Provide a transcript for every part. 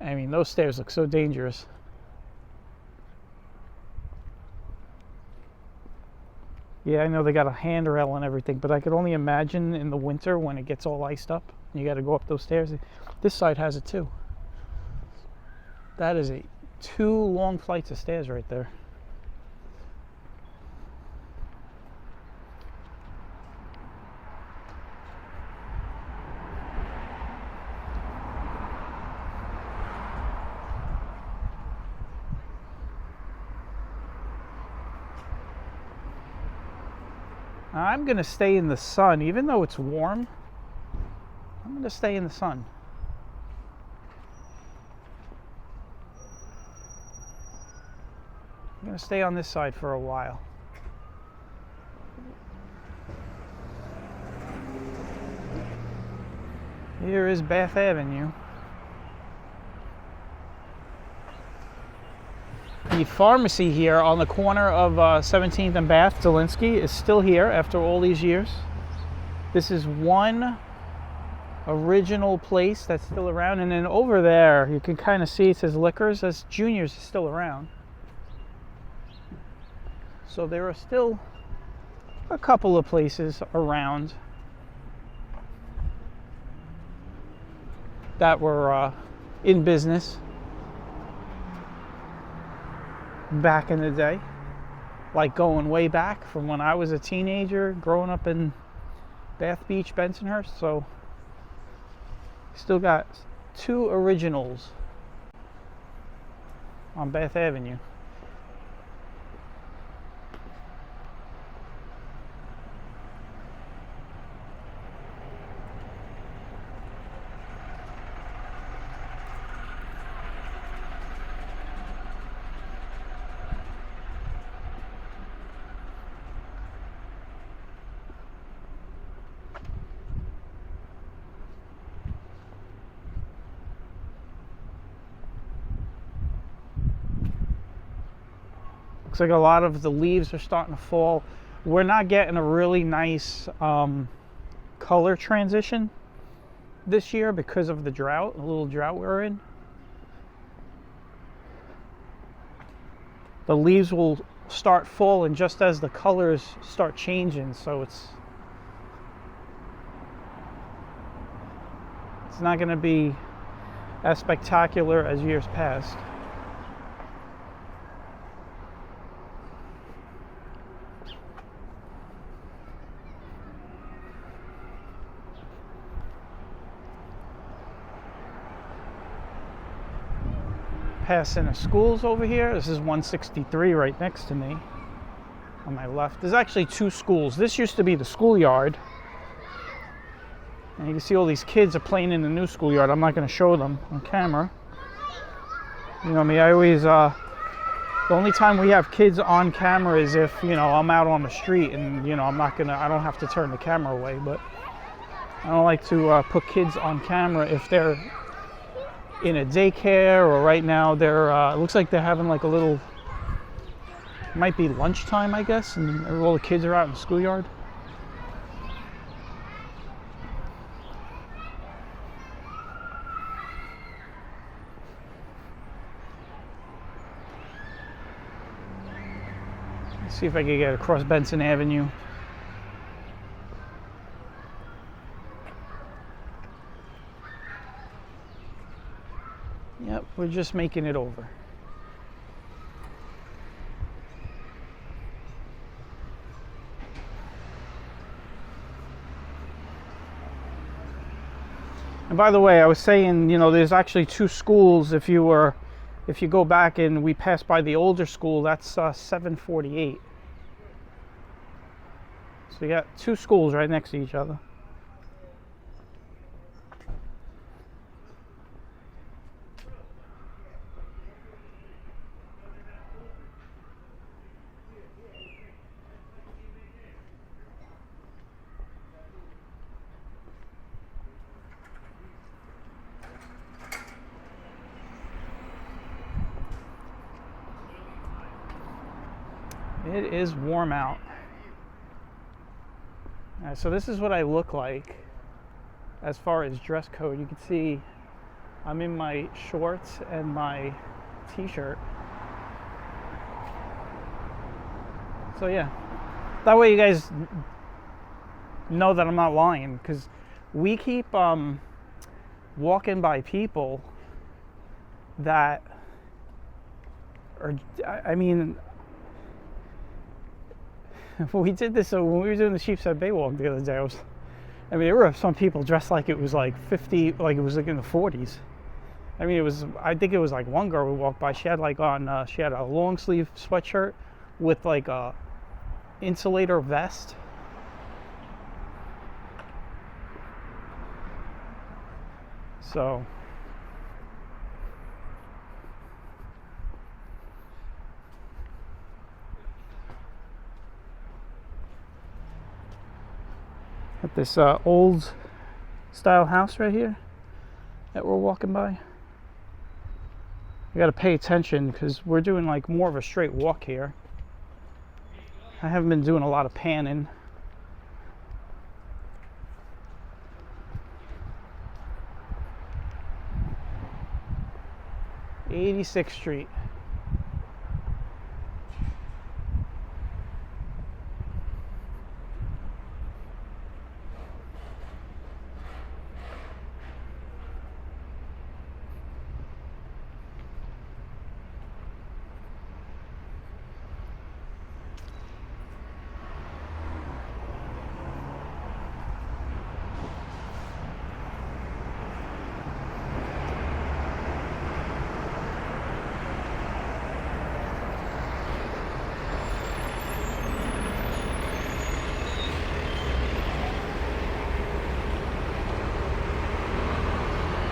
I mean, those stairs look so dangerous. Yeah, I know they got a handrail and everything, but I could only imagine in the winter when it gets all iced up, you got to go up those stairs. This side has it too. That is two long flights of stairs right there. I'm going to stay in the sun, even though it's warm. I'm going to stay in the sun. I'm going to stay on this side for a while. Here is Bath Avenue. The pharmacy here on the corner of 17th and Bath, Zelinsky, is still here after all these years. This is one original place that's still around, and then over there you can kind of see it says Liquors. That's Junior's is still around. So there are still a couple of places around that were in business back in the day, like going way back from when I was a teenager, growing up in Bath Beach, Bensonhurst. So still got two originals on Bath Avenue. Looks like a lot of the leaves are starting to fall. We're not getting a really nice color transition this year because of the drought, a little drought we're in. The leaves will start falling just as the colors start changing, so it's not going to be as spectacular as years past. Passing the schools over here. This is 163 right next to me on my left. There's actually two schools. This used to be the schoolyard, and you can see all these kids are playing in the new schoolyard. I'm not going to show them on camera. You know me, I always the only time we have kids on camera is if, you know, I'm out on the street and, you know, I don't have to turn the camera away, but I don't like to put kids on camera if they're in a daycare, or right now they're it looks like they're having like a little, might be lunchtime, I guess, and all the kids are out in the schoolyard. Let's see if I can get across Benson Avenue. Yep, we're just making it over. And by the way, I was saying, you know, there's actually two schools. If you go back and we pass by the older school, that's 748. So you got two schools right next to each other. It is warm out. So this is what I look like as far as dress code. You can see I'm in my shorts and my t-shirt. So yeah, that way you guys know that I'm not lying, because we keep walking by people that are, I mean, we did this when we were doing the Sheepshead Bay walk the other day. There were some people dressed like it was like 50, like it was like in the 40s. I think it was like one girl we walked by. She had like on, she had a long sleeve sweatshirt with like a insulator vest. So at this old style house right here that we're walking by. You got to pay attention because we're doing like more of a straight walk here. I haven't been doing a lot of panning. '86th Street.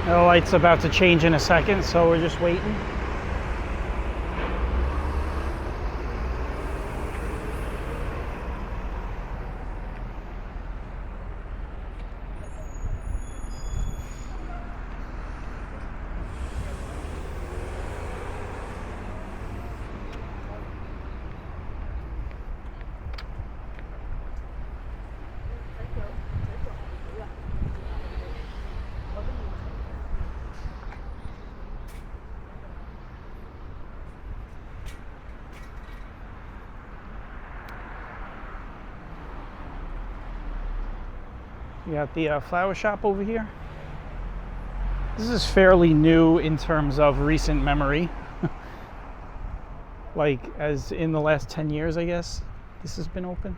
The light's about to change in a second, so we're just waiting. You got the flower shop over here. This is fairly new in terms of recent memory. Like as in the last 10 years, I guess, this has been open.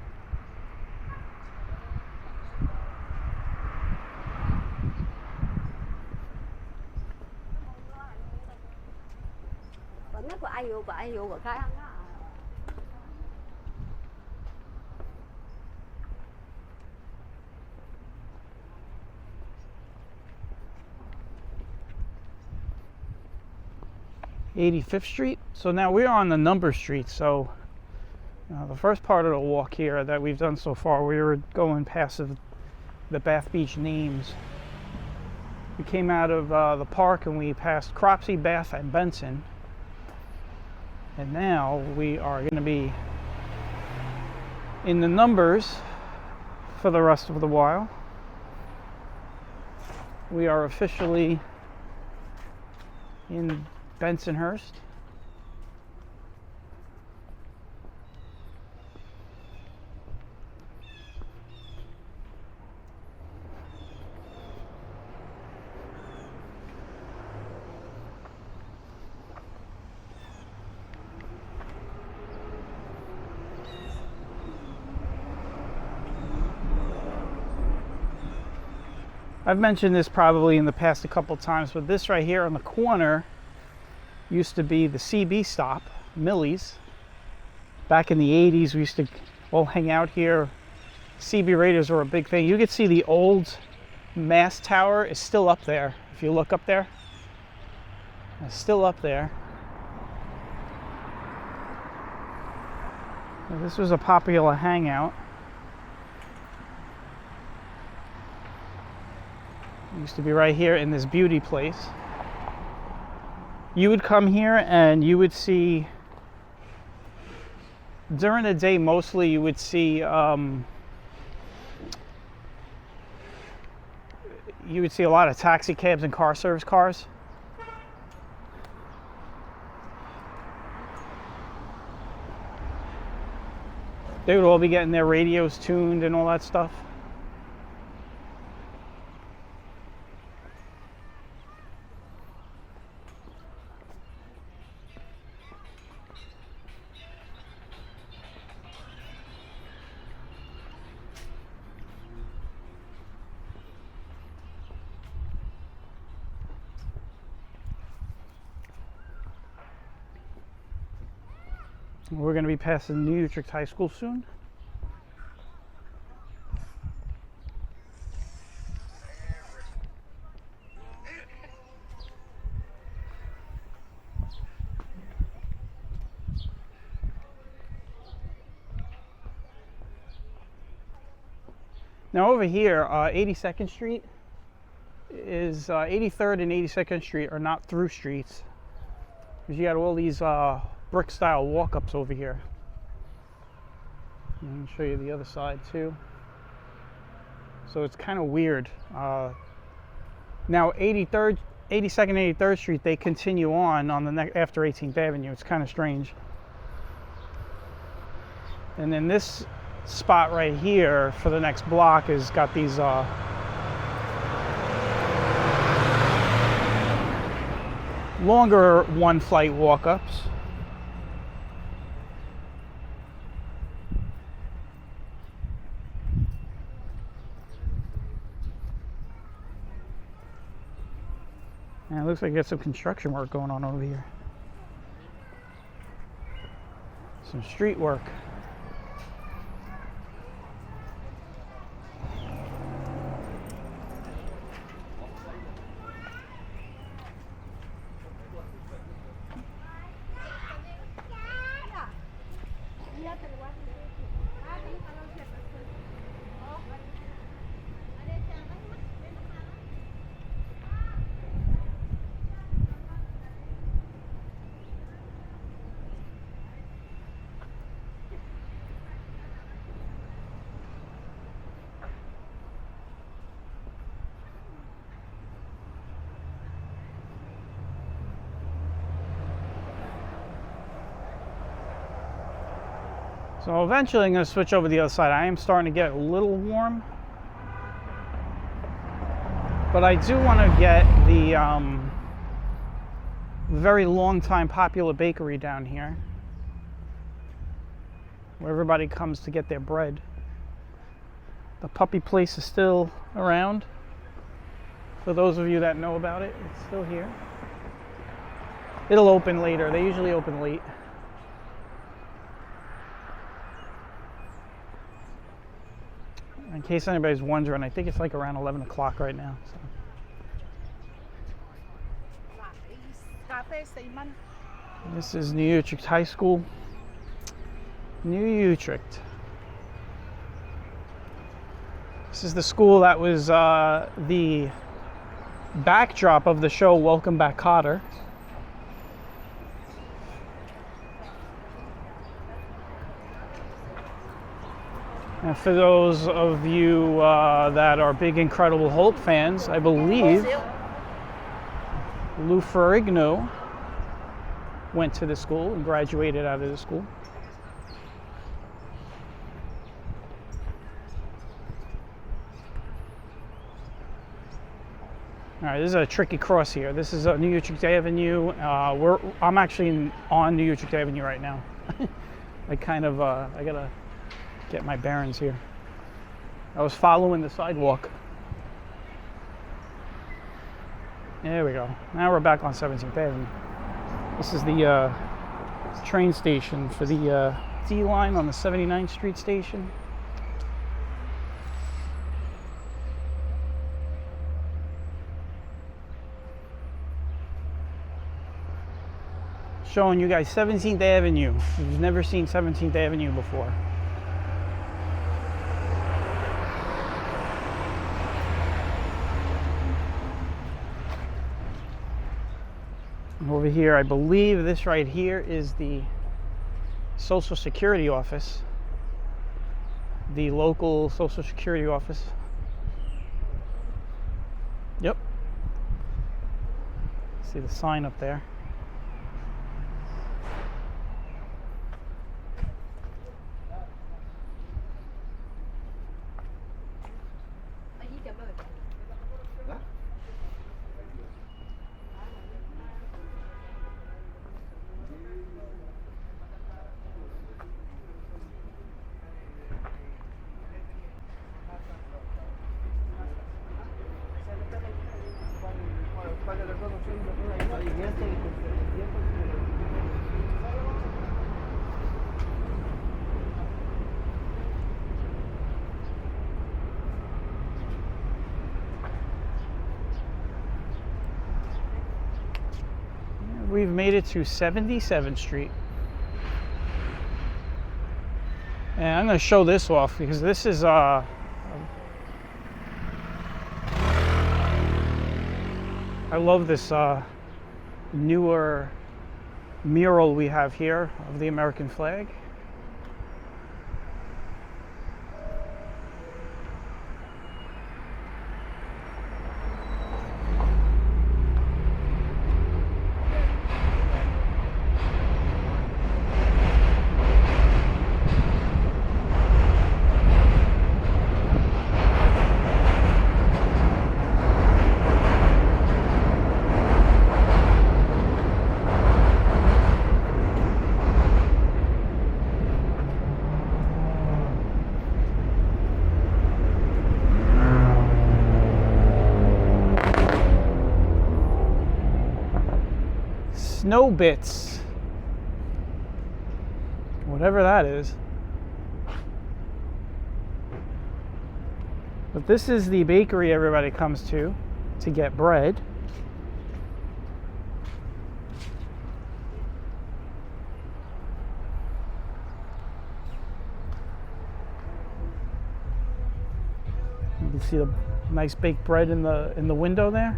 '85th Street. So now we're on the number street. So the first part of the walk here that we've done so far, we were going past the Bath Beach names. We came out of the park and we passed Cropsey, Bath, and Benson. And now we are going to be in the numbers for the rest of the while. We are officially in Bensonhurst. I've mentioned this probably in the past a couple times, but this right here on the corner used to be the CB stop, Millie's. Back in the 80s, we used to all hang out here. CB radios were a big thing. You could see the old mast tower is still up there. If you look up there, it's still up there. Now, this was a popular hangout. It used to be right here in this beauty place. You would come here and you would see, during the day mostly, you would see a lot of taxi cabs and car service cars. They would all be getting their radios tuned and all that stuff. We're going to be passing New Utrecht High School soon. Now over here, 82nd Street is 83rd and 82nd Street are not through streets, because you got all these brick style walk-ups over here. Let me show you the other side too. So it's kind of weird. Now 82nd, 83rd Street, they continue on the after 18th Avenue. It's kind of strange. And then this spot right here for the next block has got these longer one flight walk-ups. And it looks like there's some construction work going on over here. Some street work. So eventually I'm going to switch over to the other side. I am starting to get a little warm, but I do want to get the very long time popular bakery down here, where everybody comes to get their bread. The puppy place is still around. For those of you that know about it, it's still here. It'll open later. They usually open late. In case anybody's wondering, I think it's like around 11 o'clock right now. So. This is New Utrecht High School. New Utrecht. This is the school that was the backdrop of the show Welcome Back, Kotter. And for those of you that are big Incredible Hulk fans, I believe Lou Ferrigno went to the school and graduated out of the school. All right, this is a tricky cross here. This is New Utrecht Avenue. I'm actually on New Utrecht Avenue right now. I gotta get my bearings here. I was following the sidewalk. There we go. Now we're back on 17th Avenue. This is the train station for the D line on the 79th Street station. Showing you guys 17th Avenue. If you've never seen 17th Avenue before. Over here, I believe this right here is the Social Security office, the local Social Security office. Yep. See the sign up there. we've made it to 77th Street. And I'm going to show this off because this is I love this newer mural we have here of the American flag. Snow bits, whatever that is. But this is the bakery everybody comes to get bread. You can see the nice baked bread in the window there.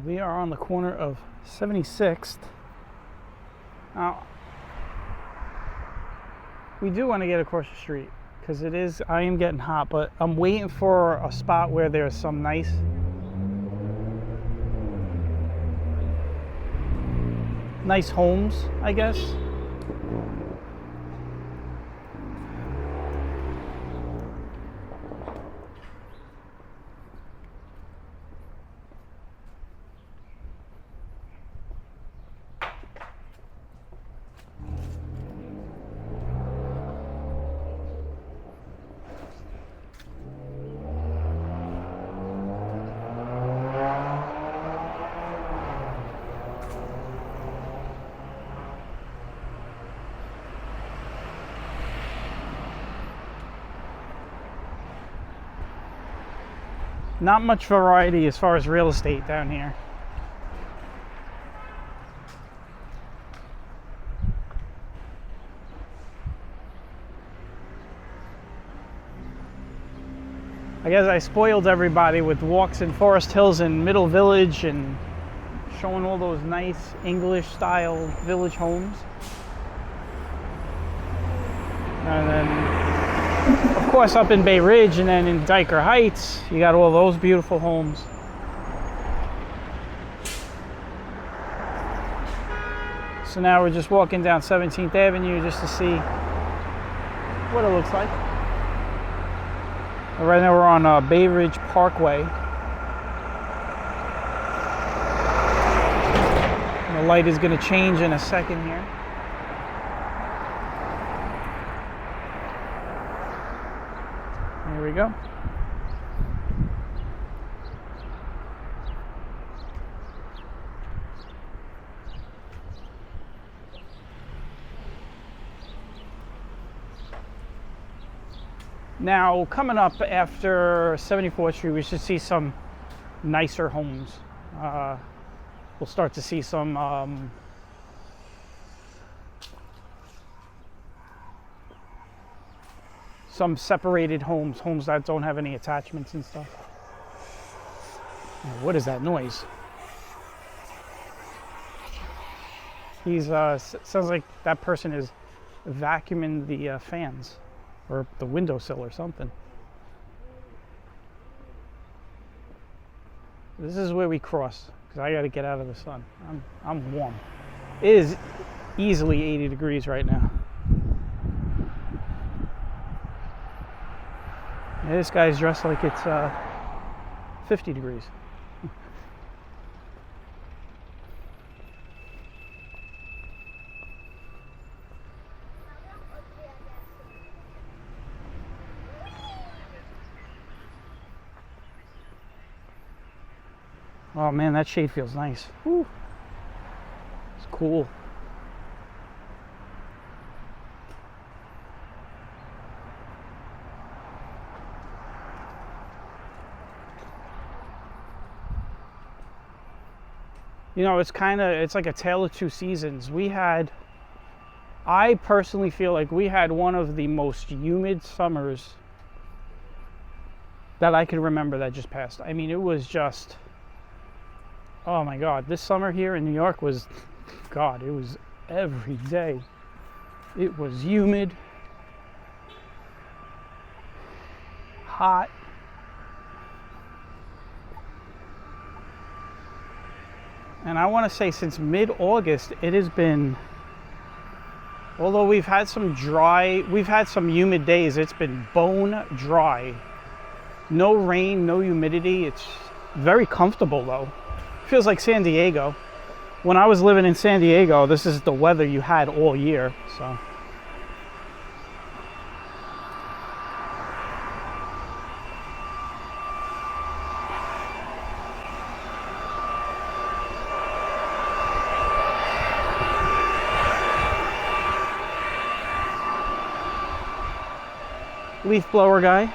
We are on the corner of 76th. Now, we do want to get across the street because I am getting hot, but I'm waiting for a spot where there's some nice homes, I guess. Not much variety as far as real estate down here. I guess I spoiled everybody with walks in Forest Hills and Middle Village and showing all those nice English style village homes. And then, of course, up in Bay Ridge and then in Diker Heights, you got all those beautiful homes. So now we're just walking down 17th Avenue just to see what it looks like. Right now we're on Bay Ridge Parkway. And the light is going to change in a second here. There we go. Now, coming up after 74th Street, we should see some nicer homes. We'll start to see some separated homes that don't have any attachments and stuff. What is that noise? Sounds like that person is vacuuming the fans. Or the windowsill or something. This is where we cross because I got to get out of the sun. I'm warm. It is easily 80 degrees right now. And this guy's dressed like it's 50 degrees. Oh man, that shade feels nice. Whew. It's cool. You know, it's like a tale of two seasons. I personally feel like we had one of the most humid summers that I can remember that just passed. I mean, it was just, oh my God, this summer here in New York was, God, it was every day. It was humid, hot. And I want to say since mid-August, it has been, although we've had some humid days, it's been bone dry. No rain, no humidity. It's very comfortable though. Feels like San Diego. When I was living in San Diego, this is the weather you had all year, so. Leaf blower guy.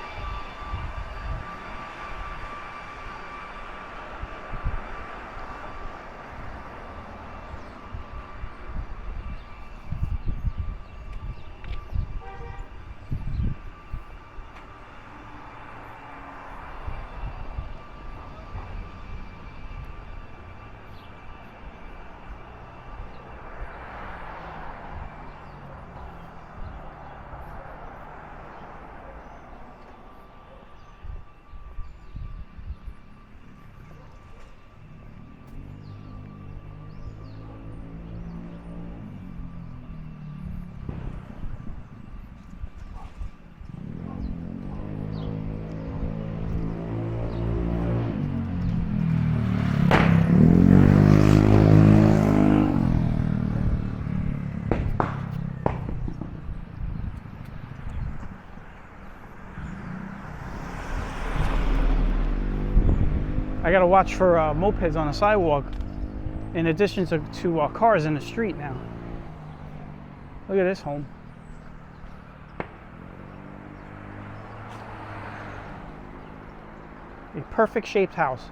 I gotta watch for mopeds on the sidewalk in addition to cars in the street now. Look at this home. A perfect shaped house.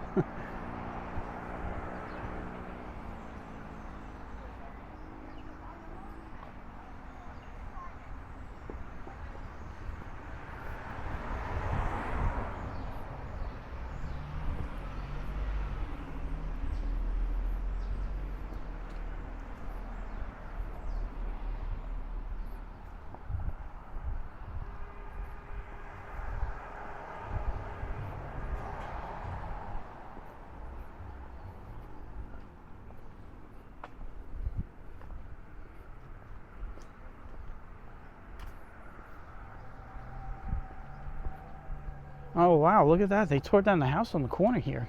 Oh wow, look at that. They tore down the house on the corner here.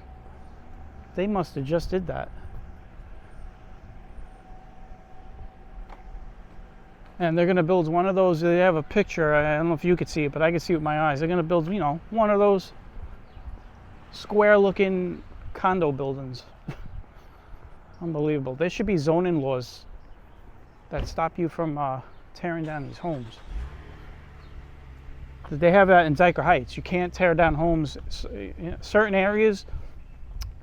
They must have just did that. And they're gonna build one of those, they have a picture, I don't know if you could see it, but I can see it with my eyes. They're gonna build, you know, one of those square looking condo buildings. Unbelievable. There should be zoning laws that stop you from tearing down these homes. They have that in Dyker Heights. You can't tear down homes. In certain areas,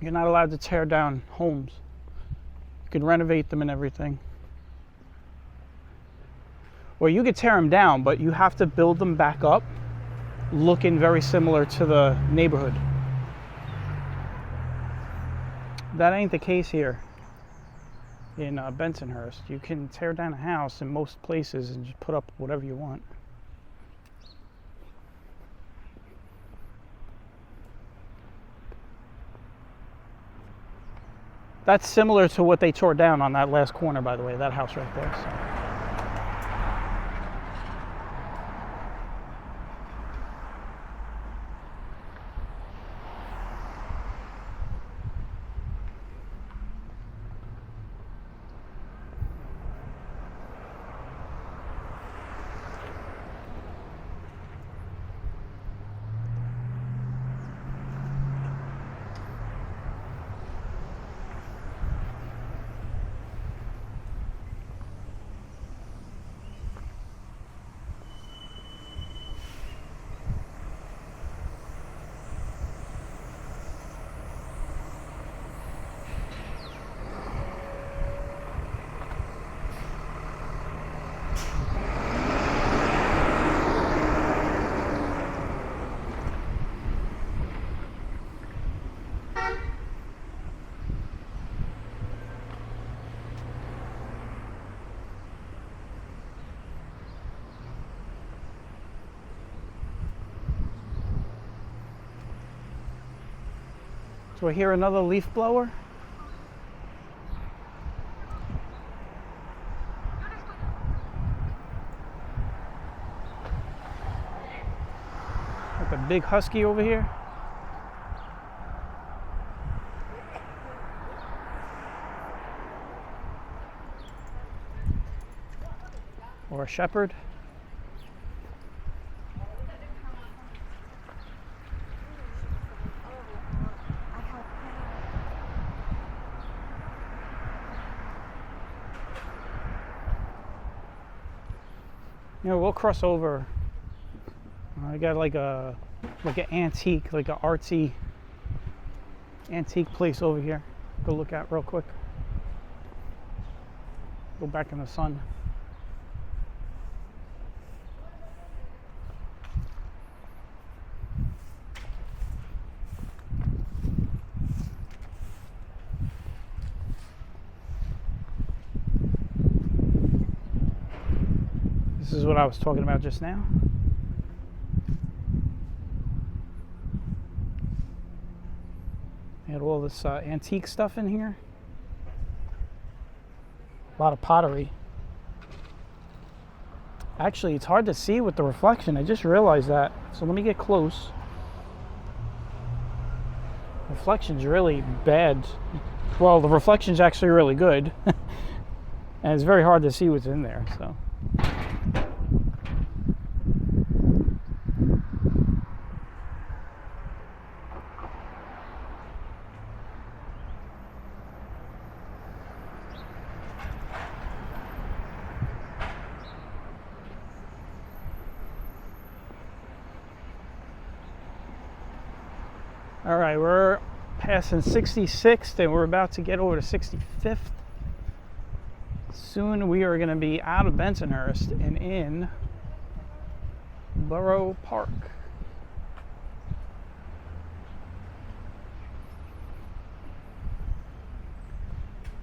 you're not allowed to tear down homes. You can renovate them and everything. Or you could tear them down, but you have to build them back up, looking very similar to the neighborhood. That ain't the case here in Bensonhurst. You can tear down a house in most places and just put up whatever you want. That's similar to what they tore down on that last corner, by the way, that house right there. So. Do I hear another leaf blower? Like a big husky over here. Or a shepherd. You know, we'll cross over. I got like an antique, like an artsy antique place over here. Go look at real quick. Go back in the sun. This is what I was talking about just now. They had all this antique stuff in here. A lot of pottery. Actually, it's hard to see with the reflection. I just realized that. So let me get close. Reflection's really bad. Well, the reflection's actually really good. And it's very hard to see what's in there, so. All right, we're passing 66th and we're about to get over to 65th. Soon we are going to be out of Bensonhurst and in Borough Park.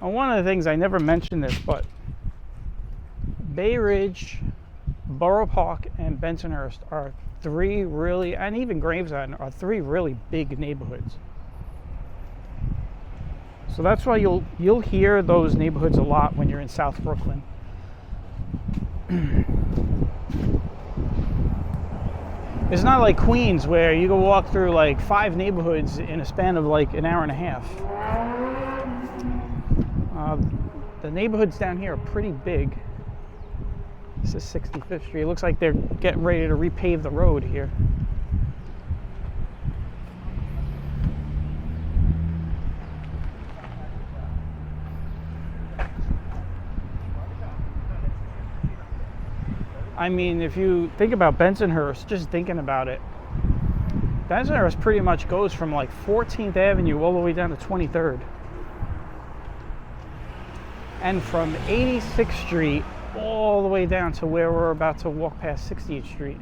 And one of the things, I never mentioned this, but Bay Ridge, Borough Park, and Bensonhurst are three really, and even Gravesend are three really big neighborhoods. So that's why you'll hear those neighborhoods a lot when you're in South Brooklyn. It's not like Queens where you can walk through like 5 neighborhoods in a span of like an hour and a half. The neighborhoods down here are pretty big. This is 65th Street. It looks like they're getting ready to repave the road here. I mean, if you think about Bensonhurst, just thinking about it, Bensonhurst pretty much goes from like 14th Avenue all the way down to 23rd. And from 86th Street all the way down to where we're about to walk past 60th Street.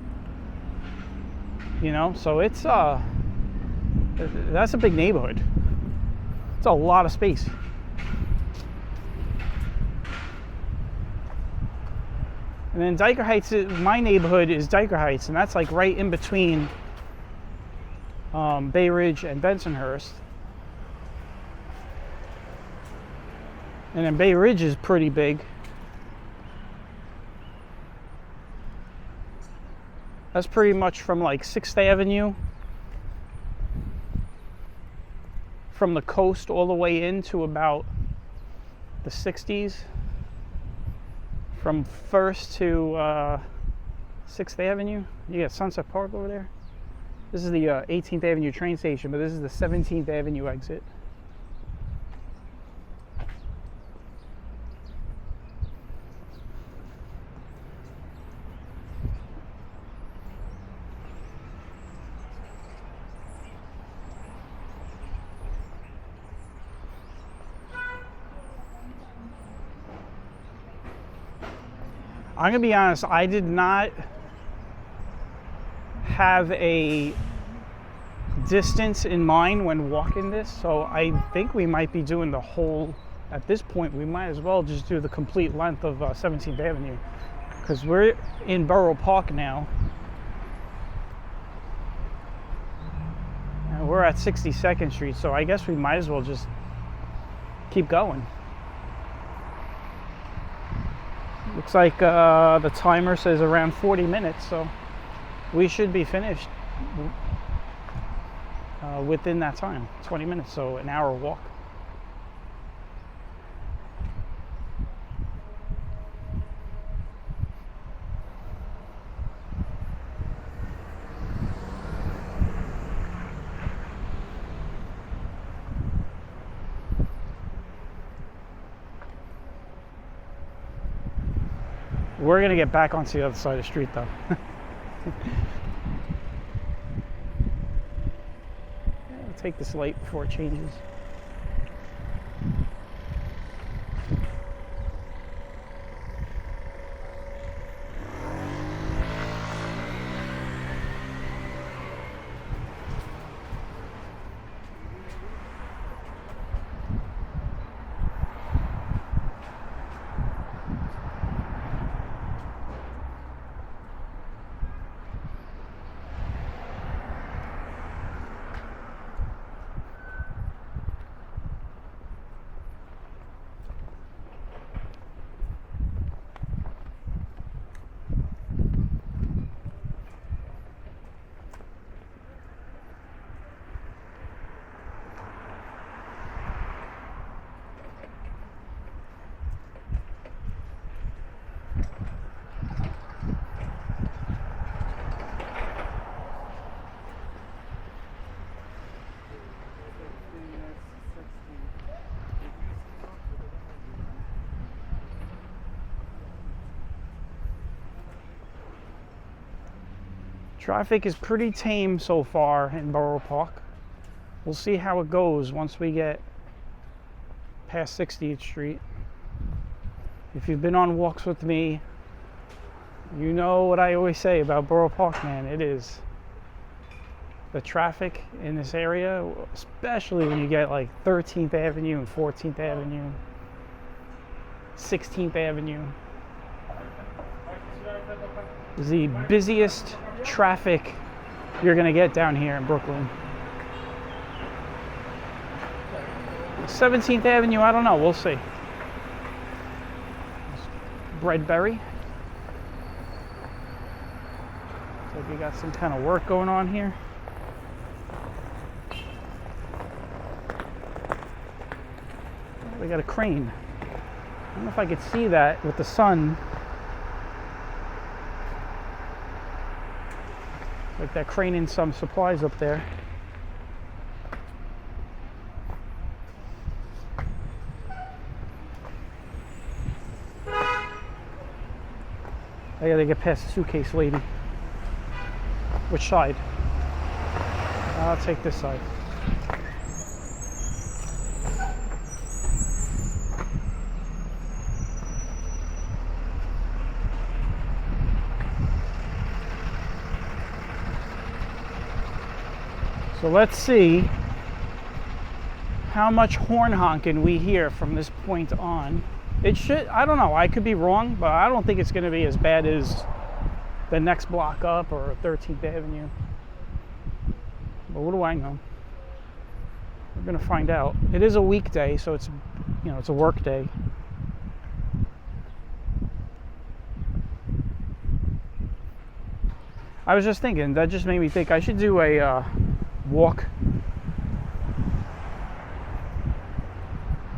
You know, so it's that's a big neighborhood. It's a lot of space. And then Dyker Heights, my neighborhood is Dyker Heights, and that's like right in between Bay Ridge and Bensonhurst. And then Bay Ridge is pretty big. That's pretty much from like 6th Avenue, from the coast all the way into about the 60s. From 1st to 6th Avenue. You got Sunset Park over there. This is the 18th Avenue train station, but this is the 17th Avenue exit. I'm gonna be honest, I did not have a distance in mind when walking this, so I think we might be doing the whole, at this point, we might as well just do the complete length of 17th Avenue, because we're in Borough Park now. And we're we're at 62nd Street, so I guess we might as well just keep going. Looks like the timer says around 40 minutes, so we should be finished within that time, 20 minutes, so an hour walk. We're going to get back onto the other side of the street, though. I'll take this light before it changes. Traffic is pretty tame so far in Borough Park. We'll see how it goes once we get past 60th Street. If you've been on walks with me, you know what I always say about Borough Park, man. It is the traffic in this area, especially when you get like 13th Avenue and 14th Avenue, 16th Avenue. Is the busiest traffic you're going to get down here in Brooklyn. 17th Avenue, I don't know, we'll see. Breadberry. Looks like we got some kind of work going on here. We got a crane. I don't know if I could see that with the sun. Like that crane in some supplies up there. I gotta get past the suitcase lady. Which side? I'll take this side. So let's see how much horn honking we hear from this point on. It should, I don't know, I could be wrong, but I don't think it's going to be as bad as the next block up or 13th Avenue. But what do I know? We're going to find out. It is a weekday, so it's, you know, it's a work day. I was just thinking, that just made me think I should do a walk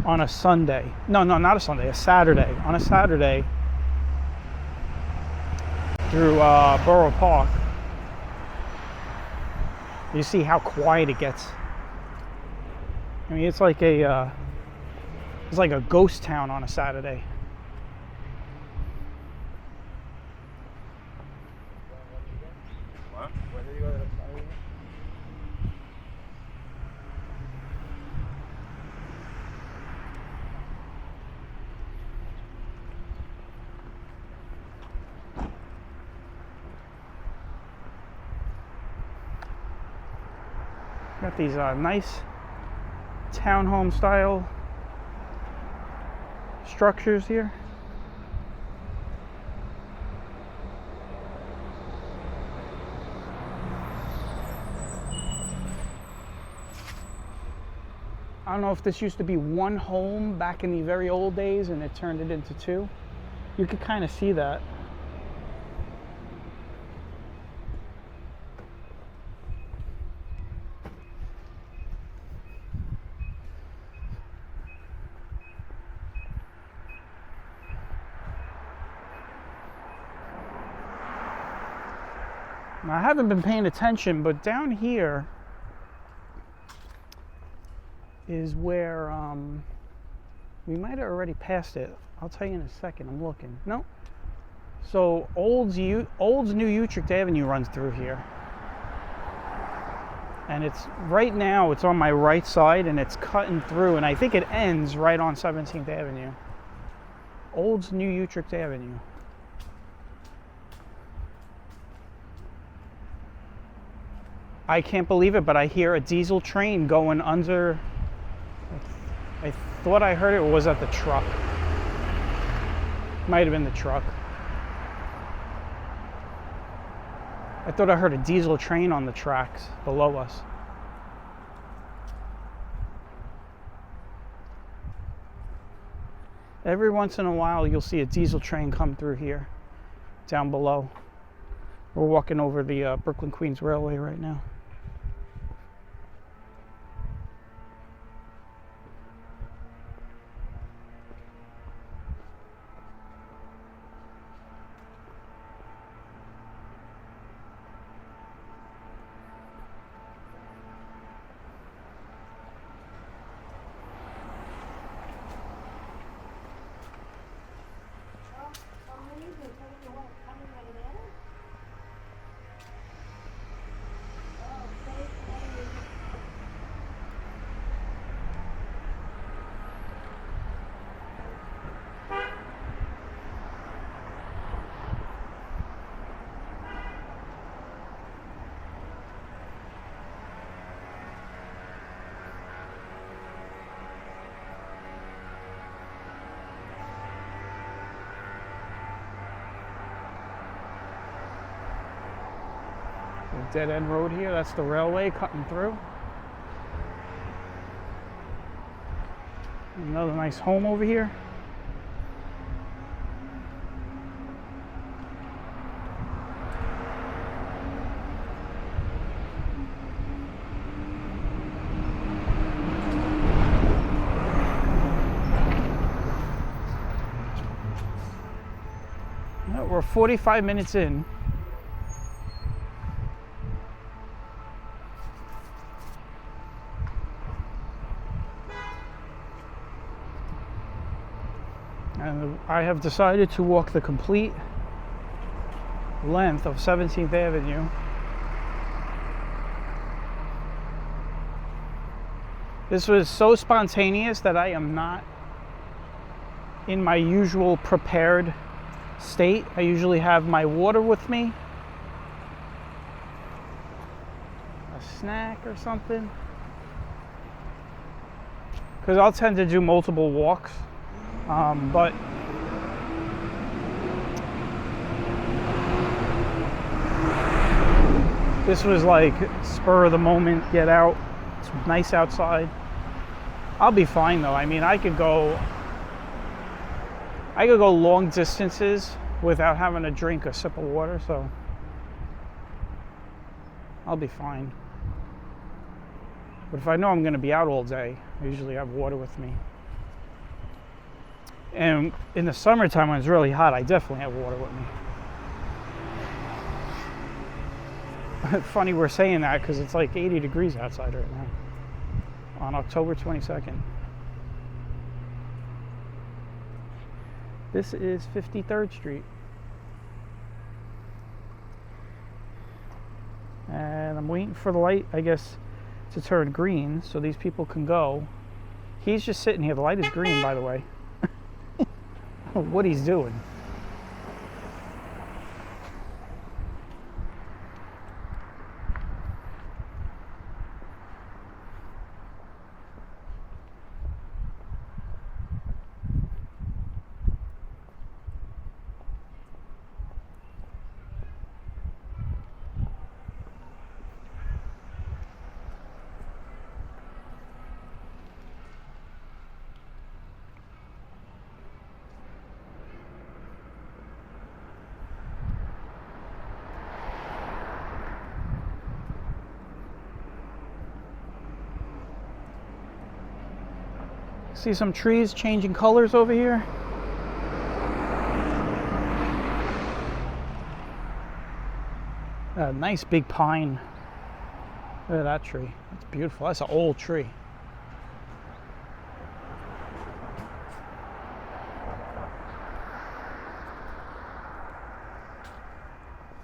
on a Sunday. No, not a Sunday, a Saturday. On a Saturday through Borough Park. You see how quiet it gets. I mean, it's like a ghost town on a Saturday. Got these nice townhome style structures here. I don't know if this used to be one home back in the very old days and it turned it into two. You could kind of see that. Now, I haven't been paying attention, but down here is where we might have already passed it. I'll tell you in a second. I'm looking. No. So Old's New Utrecht Avenue runs through here, and it's right now. It's on my right side, and it's cutting through, and I think it ends right on 17th Avenue. Old's New Utrecht Avenue. I can't believe it, but I hear a diesel train going under. I thought I heard it was at the truck. Might have been the truck. I thought I heard a diesel train on the tracks below us. Every once in a while, you'll see a diesel train come through here, down below. We're walking over the Brooklyn Queens Railway right now. Dead end road here, that's the railway cutting through. Another nice home over here. Well, we're 45 minutes in. And I have decided to walk the complete length of 17th Avenue. This was so spontaneous that I am not in my usual prepared state. I usually have my water with me, a snack or something, because I'll tend to do multiple walks. But this was like spur of the moment, get out. It's nice outside. I'll be fine though. I mean, I could go long distances without having to drink a sip of water, so I'll be fine. But if I know I'm going to be out all day, I usually have water with me. And in the summertime when it's really hot, I definitely have water with me. Funny we're saying that because it's like 80 degrees outside right now on October 22nd. This is 53rd Street. And I'm waiting for the light, I guess, to turn green so these people can go. He's just sitting here. The light is green, by the way. What he's doing. See some trees changing colors over here. A nice big pine. Look at that tree. That's beautiful. That's an old tree.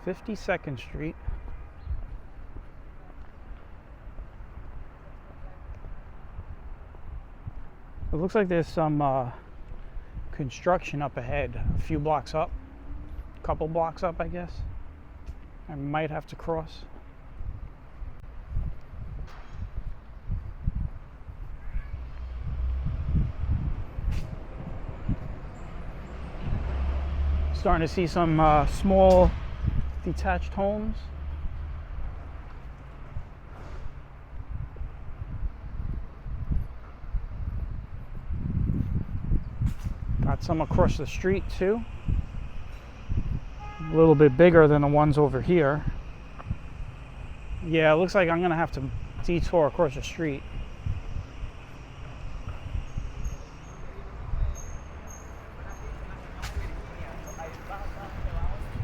"52nd Street. It looks like there's some construction up ahead, a few blocks up, a couple blocks up, I guess. I might have to cross. Starting to see some small detached homes. Got some across the street too. A little bit bigger than the ones over here. Yeah, it looks like I'm gonna have to detour across the street.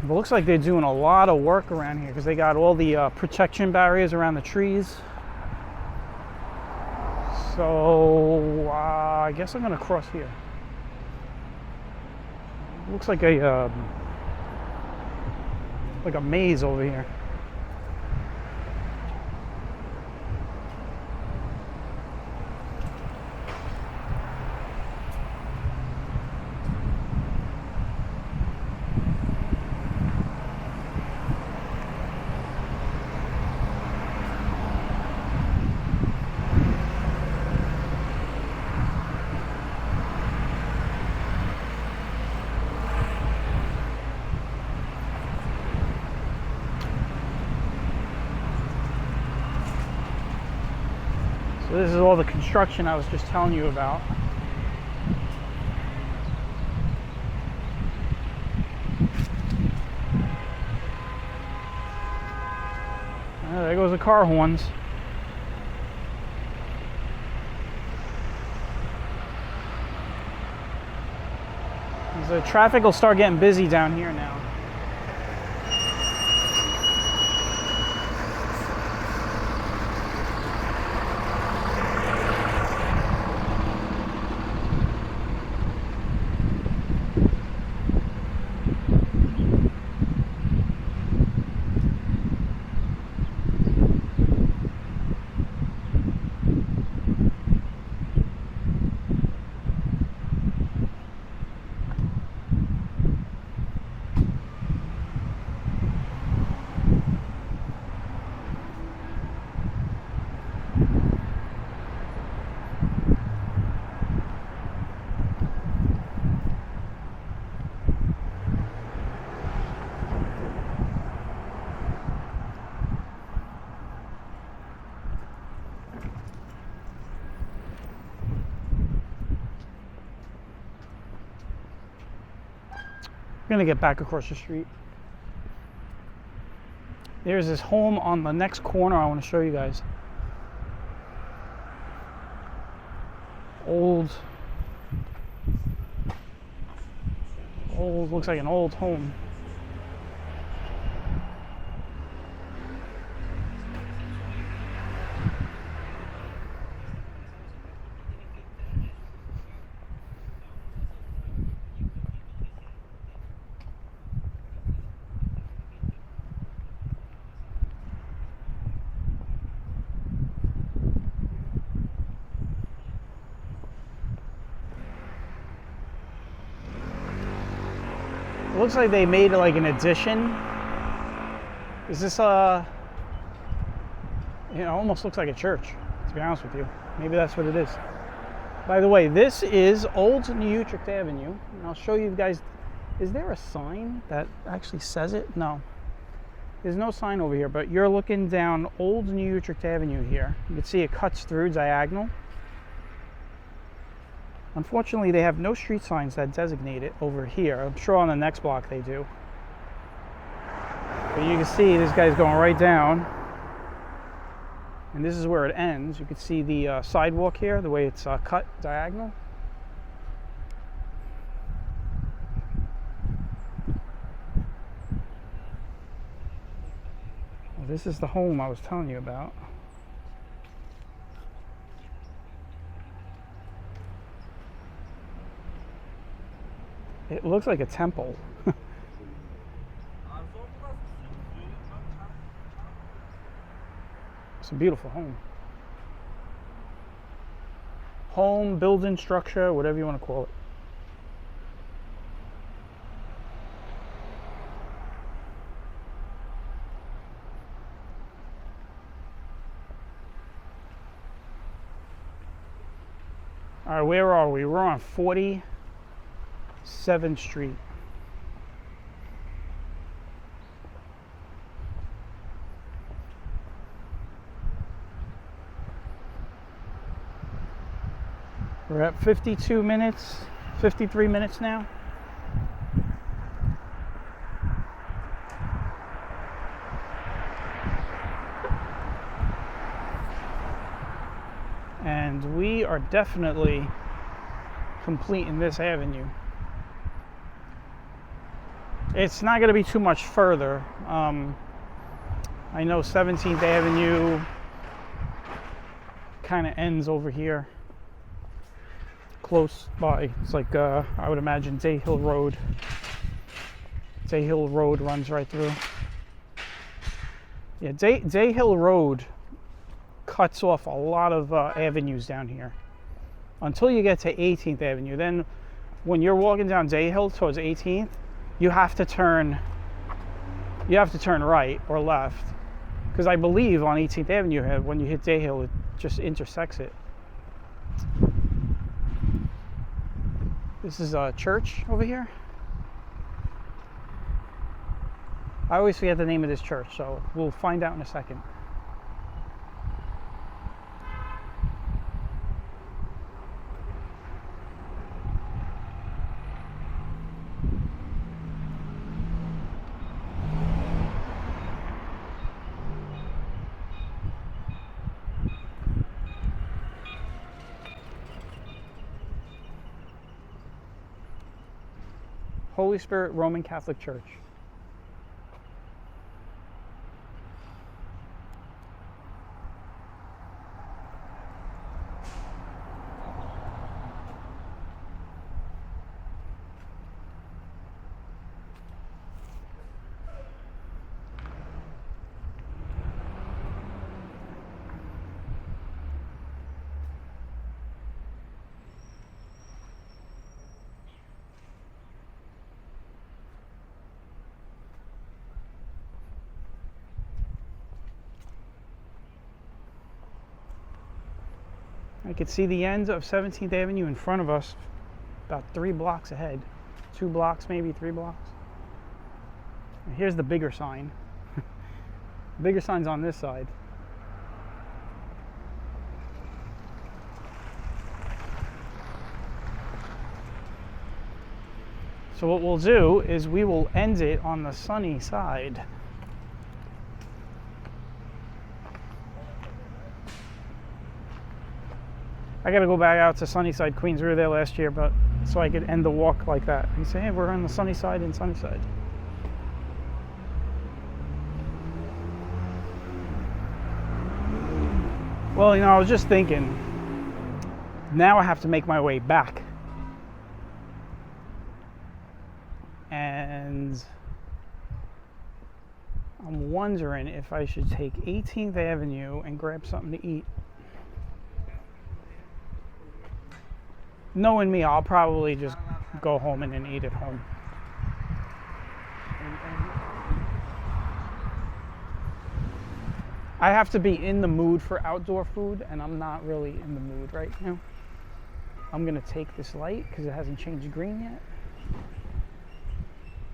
It looks like they're doing a lot of work around here because they got all the protection barriers around the trees. So I guess I'm gonna cross here. Looks like a maze over here. So this is all the construction I was just telling you about. There goes the car horns. The traffic will start getting busy down here now. We're gonna get back across the street. There's this home on the next corner I want to show you guys. Old, looks like an old home. It looks like they made like an addition. Is this it almost looks like a church, to be honest with you. Maybe that's what it is. By the way, this is Old New Utrecht Avenue. And I'll show you guys, is there a sign that actually says it? No. There's no sign over here, but you're looking down Old New Utrecht Avenue here. You can see it cuts through diagonal. Unfortunately, they have no street signs that designate it over here. I'm sure on the next block they do. But you can see this guy's going right down. And this is where it ends. You can see the sidewalk here, the way it's cut diagonal. This is the home I was telling you about. It looks like a temple. It's a beautiful home. Home, building, structure, whatever you want to call it. All right, where are we? We're on 47th Street. We're at 52 minutes, 53 minutes now. And we are definitely completing this avenue. It's not going to be too much further. I know 17th Avenue kind of ends over here, close by. It's like, I would imagine Dahill Road. Dahill Road runs right through. Yeah, Dahill Road cuts off a lot of avenues down here until you get to 18th Avenue. Then when you're walking down Dahill towards 18th, you have to turn right or left, because I believe on 18th Avenue when you hit Dahill, it just intersects it. This is a church over here. I always forget the name of this church, so we'll find out in a second. Holy Spirit Roman Catholic Church. I could see the end of 17th Avenue in front of us, about 3 blocks ahead. 2 blocks, maybe 3 blocks. And here's the bigger sign. The bigger sign's on this side. So what we'll do is we will end it on the sunny side. I gotta go back out to Sunnyside, Queens. We were there last year, but so I could end the walk like that. You say, hey, we're on the sunny side in Sunnyside. Well, I was just thinking, now I have to make my way back. And I'm wondering if I should take 18th Avenue and grab something to eat. Knowing me, I'll probably just go home and then eat at home. I have to be in the mood for outdoor food, and I'm not really in the mood right now. I'm gonna take this light because it hasn't changed green yet.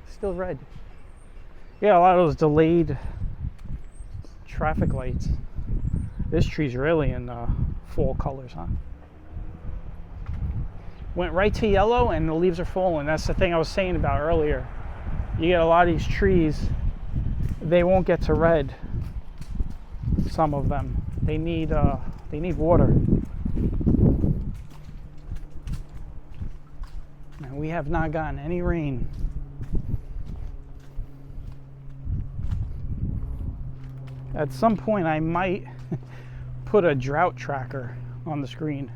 Still red. Yeah, a lot of those delayed traffic lights. This tree's really in fall colors, huh? Went right to yellow and the leaves are falling. That's the thing I was saying about earlier. You get a lot of these trees, they won't get to red. Some of them. They need water. And we have not gotten any rain At some point I might put a drought tracker on the screen,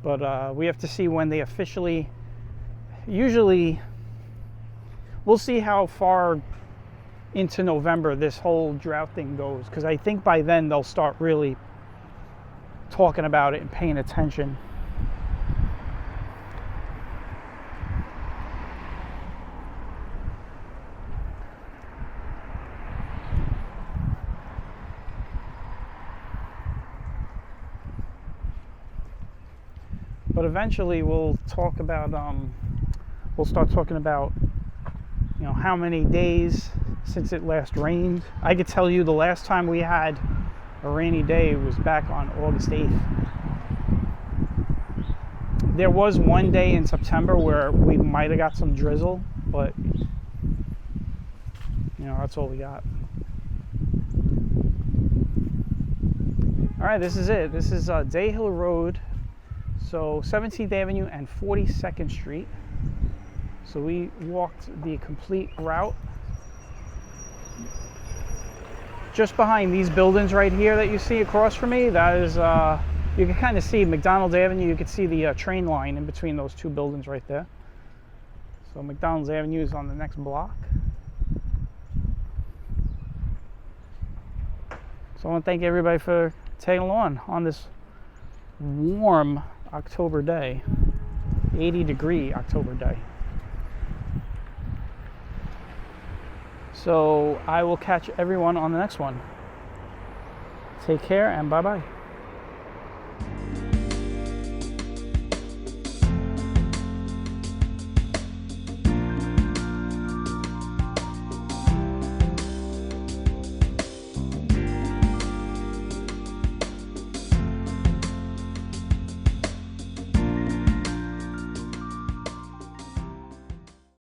but we have to see when they officially, usually we'll see how far into November this whole drought thing goes, because I think by then they'll start really talking about it and paying attention. But eventually we'll talk about we'll start talking about, you know, how many days since it last rained. I could tell you the last time we had a rainy day was back on August 8th. There was one day in September where we might have got some drizzle, but you know, that's all we got. All right, this is it. This is Dahill Road, so 17th Avenue and 42nd Street. So we walked the complete route. Just behind these buildings right here that you see across from me, that is, you can kind of see McDonald's Avenue. You can see the train line in between those two buildings right there. So McDonald's Avenue is on the next block. So I want to thank everybody for tagging along on this warm October day, 80-degree October day. So I will catch everyone on the next one. Take care and bye-bye.